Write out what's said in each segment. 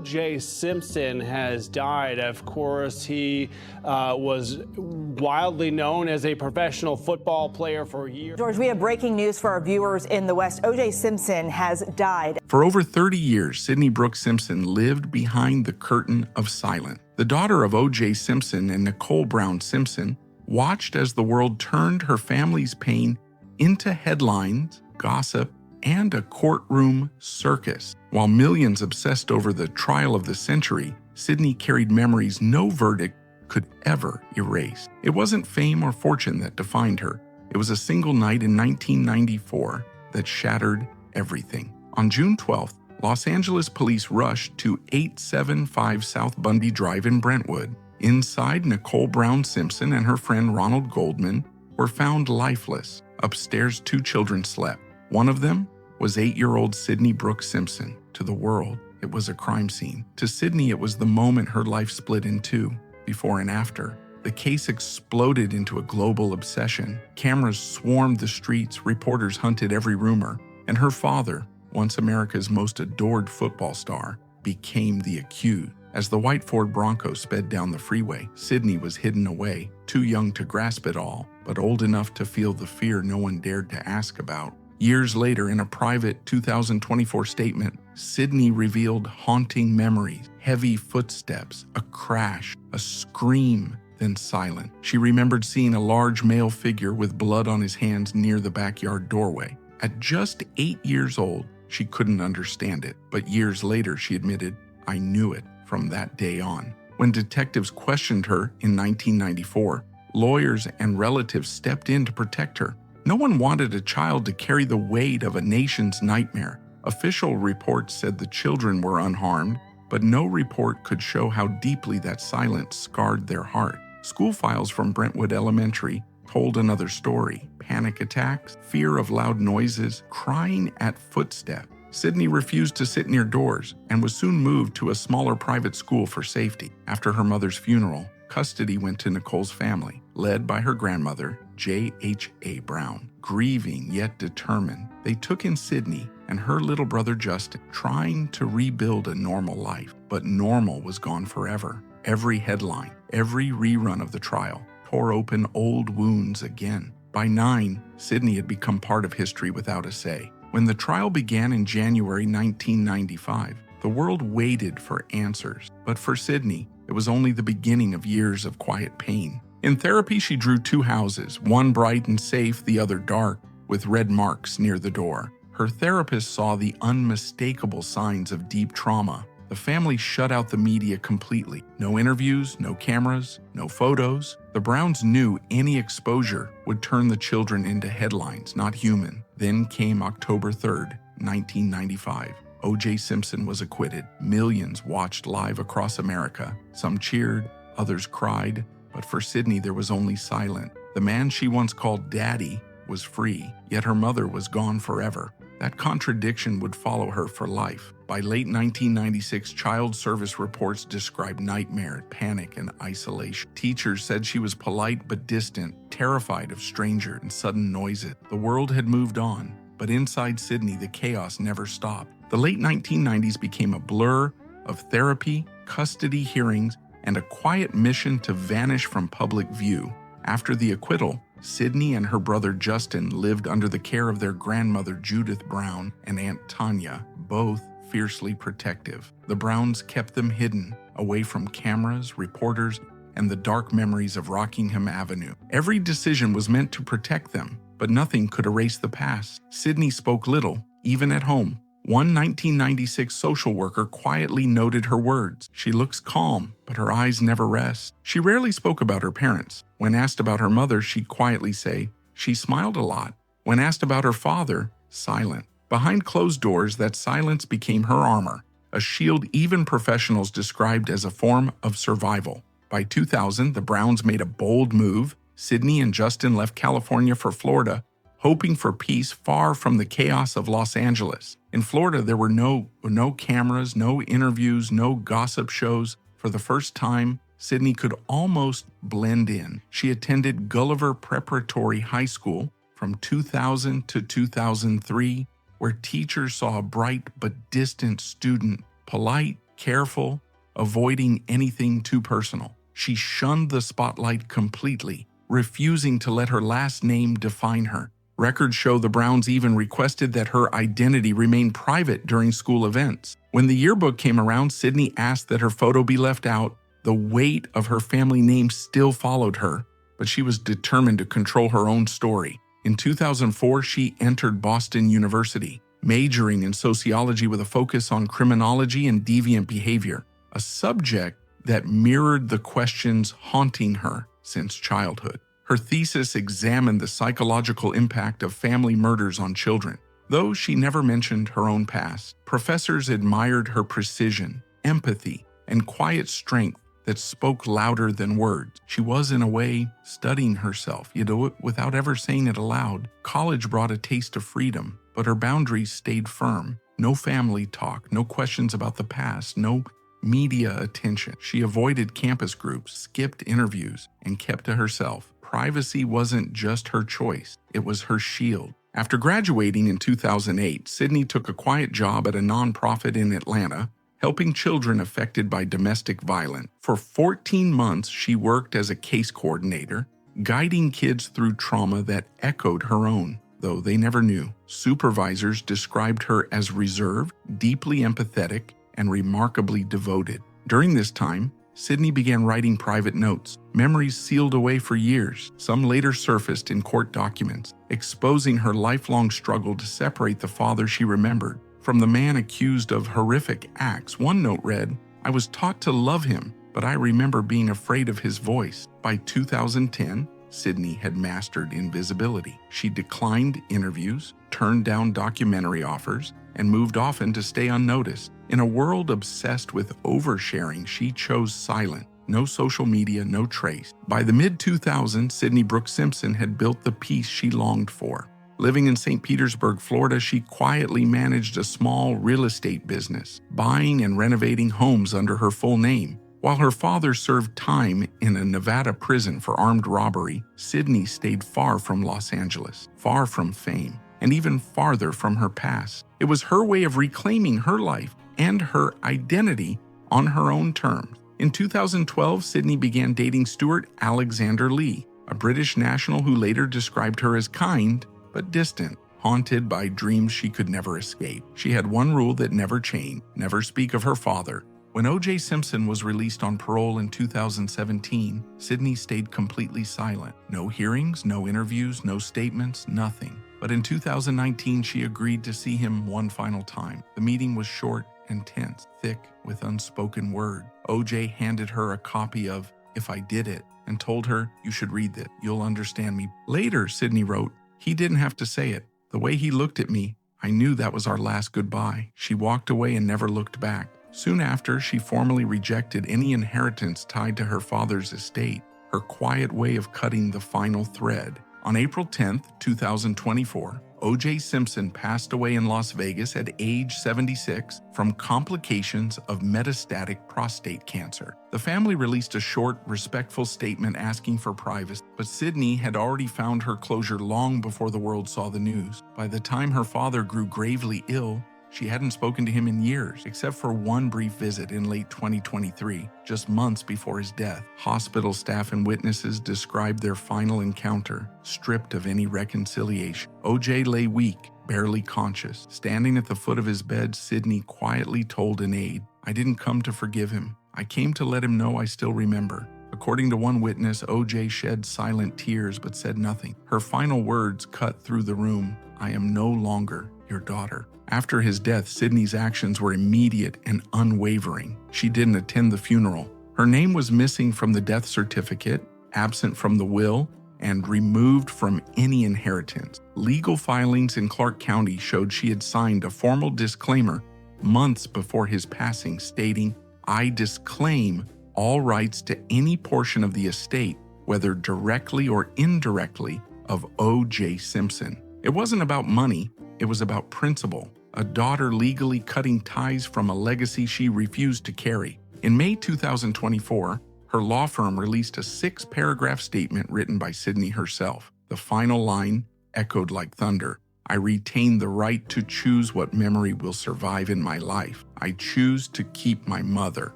O.J. Simpson has died. Of course, he was wildly known as a professional football player for years. George, we have breaking news for our viewers in the West. O.J. Simpson has died. For over 30 years, Sydney Brooke Simpson lived behind the curtain of silence. The daughter of O.J. Simpson and Nicole Brown Simpson watched as the world turned her family's pain into headlines, gossip, and a courtroom circus. While millions obsessed over the trial of the century, Sydney carried memories no verdict could ever erase. It wasn't fame or fortune that defined her. It was a single night in 1994 that shattered everything. On June 12th, Los Angeles police rushed to 875 South Bundy Drive in Brentwood. Inside, Nicole Brown Simpson and her friend Ronald Goldman were found lifeless. Upstairs, 2 children slept. One of them was 8-year-old Sydney Brooke Simpson. To the world, it was a crime scene. To Sydney, it was the moment her life split in two, before and after. The case exploded into a global obsession. Cameras swarmed the streets, reporters hunted every rumor, and her father, once America's most adored football star, became the accused. As the white Ford Bronco sped down the freeway, Sydney was hidden away, too young to grasp it all, but old enough to feel the fear no one dared to ask about. Years later, in a private 2024 statement, Sydney revealed haunting memories, heavy footsteps, a crash, a scream, then silent. She remembered seeing a large male figure with blood on his hands near the backyard doorway. At just 8 years old, she couldn't understand it, but years later she admitted, "I knew it from that day on." When detectives questioned her in 1994, lawyers and relatives stepped in to protect her. No one wanted a child to carry the weight of a nation's nightmare. Official reports said the children were unharmed, but no report could show how deeply that silence scarred their heart. School files from Brentwood Elementary told another story: panic attacks, fear of loud noises, crying at footsteps. Sydney refused to sit near doors and was soon moved to a smaller private school for safety. After her mother's funeral, custody went to Nicole's family, led by her grandmother, J.H.A. Brown. Grieving yet determined, they took in Sydney and her little brother Justin, trying to rebuild a normal life. But normal was gone forever. Every headline, every rerun of the trial tore open old wounds again. By 9, Sydney had become part of history without a say. When the trial began in January 1995, the world waited for answers. But for Sydney, it was only the beginning of years of quiet pain. In therapy, she drew 2 houses, one bright and safe, the other dark, with red marks near the door. Her therapist saw the unmistakable signs of deep trauma. The family shut out the media completely. No interviews, no cameras, no photos. The Browns knew any exposure would turn the children into headlines, not human. Then came October 3rd, 1995. O.J. Simpson was acquitted. Millions watched live across America. Some cheered, others cried, but for Sydney there was only silence. The man she once called Daddy was free, yet her mother was gone forever. That contradiction would follow her for life. By late 1996, child service reports described nightmare, panic, and isolation. Teachers said she was polite but distant, terrified of strangers and sudden noises. The world had moved on, but inside Sydney, the chaos never stopped. The late 1990s became a blur of therapy, custody hearings, and a quiet mission to vanish from public view. After the acquittal, Sydney and her brother Justin lived under the care of their grandmother Judith Brown and Aunt Tanya, both fiercely protective. The Browns kept them hidden, away from cameras, reporters, and the dark memories of Rockingham Avenue. Every decision was meant to protect them, but nothing could erase the past. Sydney spoke little, even at home. One 1996 social worker quietly noted her words. "She looks calm, but her eyes never rest." She rarely spoke about her parents. When asked about her mother, she'd quietly say, "She smiled a lot." When asked about her father, silent. Behind closed doors, that silence became her armor, a shield even professionals described as a form of survival. By 2000, the Browns made a bold move. Sydney and Justin left California for Florida, hoping for peace far from the chaos of Los Angeles. In Florida, there were no cameras, no interviews, no gossip shows. For the first time, Sydney could almost blend in. She attended Gulliver Preparatory High School from 2000 to 2003, where teachers saw a bright but distant student, polite careful, avoiding anything too personal. She shunned the spotlight completely, refusing to let her last name define her. Records show the Browns even requested that her identity remain private during school events. When the yearbook came around, Sydney asked that her photo be left out. The weight of her family name still followed her, but she was determined to control her own story. In 2004, she entered Boston University, majoring in sociology with a focus on criminology and deviant behavior, a subject that mirrored the questions haunting her since childhood. Her thesis examined the psychological impact of family murders on children. Though she never mentioned her own past, professors admired her precision, empathy, and quiet strength that spoke louder than words. She was, in a way, studying herself, without ever saying it aloud. College brought a taste of freedom, but her boundaries stayed firm. No family talk, no questions about the past, no media attention. She avoided campus groups, skipped interviews, and kept to herself. Privacy wasn't just her choice, it was her shield. After graduating in 2008, Sydney took a quiet job at a nonprofit in Atlanta, helping children affected by domestic violence. For 14 months, she worked as a case coordinator, guiding kids through trauma that echoed her own, though they never knew. Supervisors described her as reserved, deeply empathetic, and remarkably devoted. During this time, Sydney began writing private notes, memories sealed away for years. Some later surfaced in court documents, exposing her lifelong struggle to separate the father she remembered from the man accused of horrific acts. One note read, "I was taught to love him, but I remember being afraid of his voice." By 2010, Sydney had mastered invisibility. She declined interviews, turned down documentary offers, and moved often to stay unnoticed. In a world obsessed with oversharing, she chose silence. No social media, no trace. By the mid-2000s, Sydney Brooke Simpson had built the peace she longed for. Living in St. Petersburg, Florida, she quietly managed a small real estate business, buying and renovating homes under her full name. While her father served time in a Nevada prison for armed robbery, Sydney stayed far from Los Angeles, far from fame, and even farther from her past. It was her way of reclaiming her life and her identity on her own terms. In 2012, Sydney began dating Stuart Alexander Lee, a British national who later described her as kind but distant, haunted by dreams she could never escape. She had one rule that never changed: never speak of her father. When O.J. Simpson was released on parole in 2017, Sydney stayed completely silent. No hearings, no interviews, no statements, nothing. But in 2019, she agreed to see him one final time. The meeting was short and tense, thick with unspoken word. O.J. handed her a copy of If I Did It and told her, "You should read it. You'll understand me." Later, Sydney wrote, "He didn't have to say it. The way he looked at me, I knew that was our last goodbye." She walked away and never looked back. Soon after, she formally rejected any inheritance tied to her father's estate, her quiet way of cutting the final thread. On April 10, 2024, O.J. Simpson passed away in Las Vegas at age 76 from complications of metastatic prostate cancer. The family released a short, respectful statement asking for privacy, but Sydney had already found her closure long before the world saw the news. By the time her father grew gravely ill, she hadn't spoken to him in years, except for one brief visit in late 2023, just months before his death. Hospital staff and witnesses described their final encounter, stripped of any reconciliation. O.J. lay weak, barely conscious. Standing at the foot of his bed, Sydney quietly told an aide, "I didn't come to forgive him. I came to let him know I still remember." According to one witness, O.J. shed silent tears but said nothing. Her final words cut through the room, "I am no longer your daughter." After his death, Sydney's actions were immediate and unwavering. She didn't attend the funeral. Her name was missing from the death certificate, absent from the will, and removed from any inheritance. Legal filings in Clark County showed she had signed a formal disclaimer months before his passing, stating, "I disclaim all rights to any portion of the estate, whether directly or indirectly, of O.J. Simpson." It wasn't about money. It was about principle, a daughter legally cutting ties from a legacy she refused to carry. In May 2024, her law firm released a 6-paragraph statement written by Sydney herself. The final line echoed like thunder. I retain the right to choose what memory will survive in my life. I choose to keep my mother.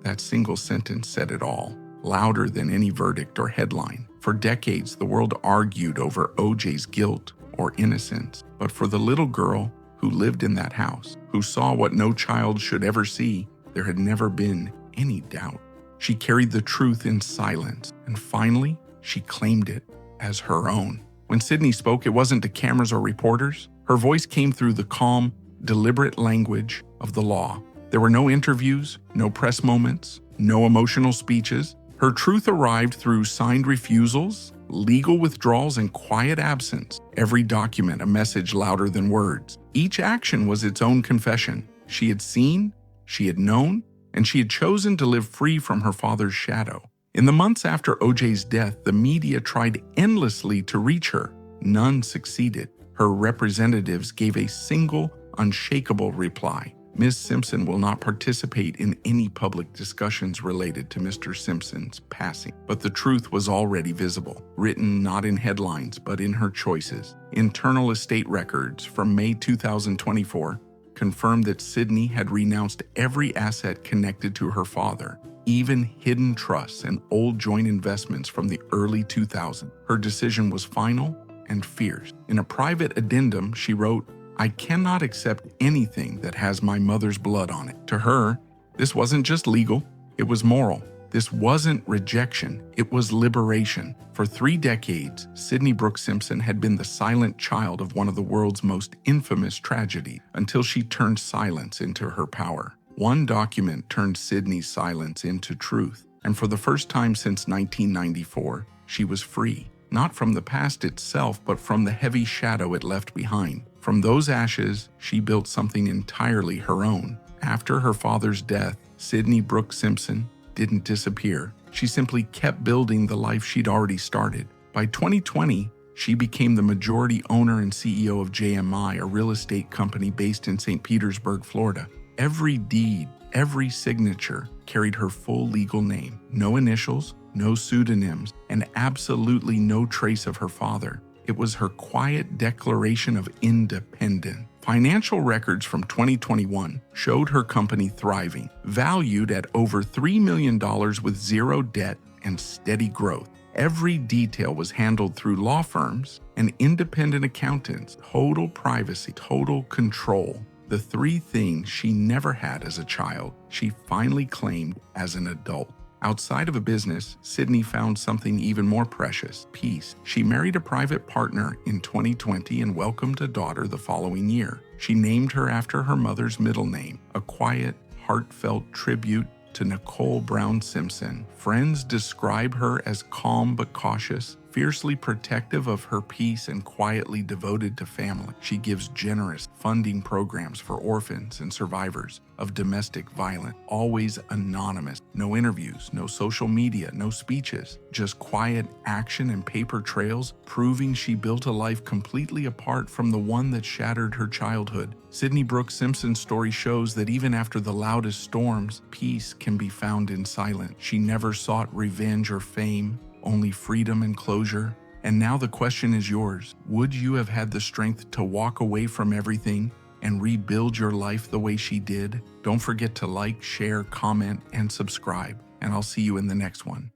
That single sentence said it all, louder than any verdict or headline. For decades, the world argued over OJ's guilt or innocence. But for the little girl who lived in that house, who saw what no child should ever see, there had never been any doubt. She carried the truth in silence, and finally, she claimed it as her own. When Sydney spoke, it wasn't to cameras or reporters. Her voice came through the calm, deliberate language of the law. There were no interviews, no press moments, no emotional speeches. Her truth arrived through signed refusals, legal withdrawals, and quiet absence. Every document a message louder than words. Each action was its own confession. She had seen, she had known, and she had chosen to live free from her father's shadow. In the months after OJ's death, the media tried endlessly to reach her. None succeeded. Her representatives gave a single, unshakable reply. Ms. Simpson will not participate in any public discussions related to Mr. Simpson's passing. But the truth was already visible, written not in headlines, but in her choices. Internal estate records from May 2024 confirmed that Sydney had renounced every asset connected to her father, even hidden trusts and old joint investments from the early 2000s. Her decision was final and fierce. In a private addendum, she wrote, "I cannot accept anything that has my mother's blood on it." To her, this wasn't just legal, it was moral. This wasn't rejection, it was liberation. For 3 decades, Sydney Brooke Simpson had been the silent child of one of the world's most infamous tragedies until she turned silence into her power. One document turned Sydney's silence into truth, and for the first time since 1994, she was free. Not from the past itself, but from the heavy shadow it left behind. From those ashes, she built something entirely her own. After her father's death, Sydney Brooke Simpson didn't disappear. She simply kept building the life she'd already started. By 2020, she became the majority owner and CEO of JMI, a real estate company based in St. Petersburg, Florida. Every deed, every signature carried her full legal name. No initials, no pseudonyms, and absolutely no trace of her father. It was her quiet declaration of independence. Financial records from 2021 showed her company thriving, valued at over $3 million with zero debt and steady growth. Every detail was handled through law firms and independent accountants. Total privacy, total control. The 3 things she never had as a child, she finally claimed as an adult. Outside of a business, Sydney found something even more precious: peace. She married a private partner in 2020 and welcomed a daughter the following year. She named her after her mother's middle name, a quiet, heartfelt tribute to Nicole Brown Simpson. Friends describe her as calm but cautious, fiercely protective of her peace and quietly devoted to family. She gives generous funding programs for orphans and survivors of domestic violence, always anonymous. No interviews, no social media, no speeches, just quiet action and paper trails proving she built a life completely apart from the one that shattered her childhood. Sydney Brooke Simpson's story shows that even after the loudest storms, peace can be found in silence. She never sought revenge or fame, only freedom and closure. And now the question is yours. Would you have had the strength to walk away from everything and rebuild your life the way she did? Don't forget to like, share, comment, and subscribe. And I'll see you in the next one.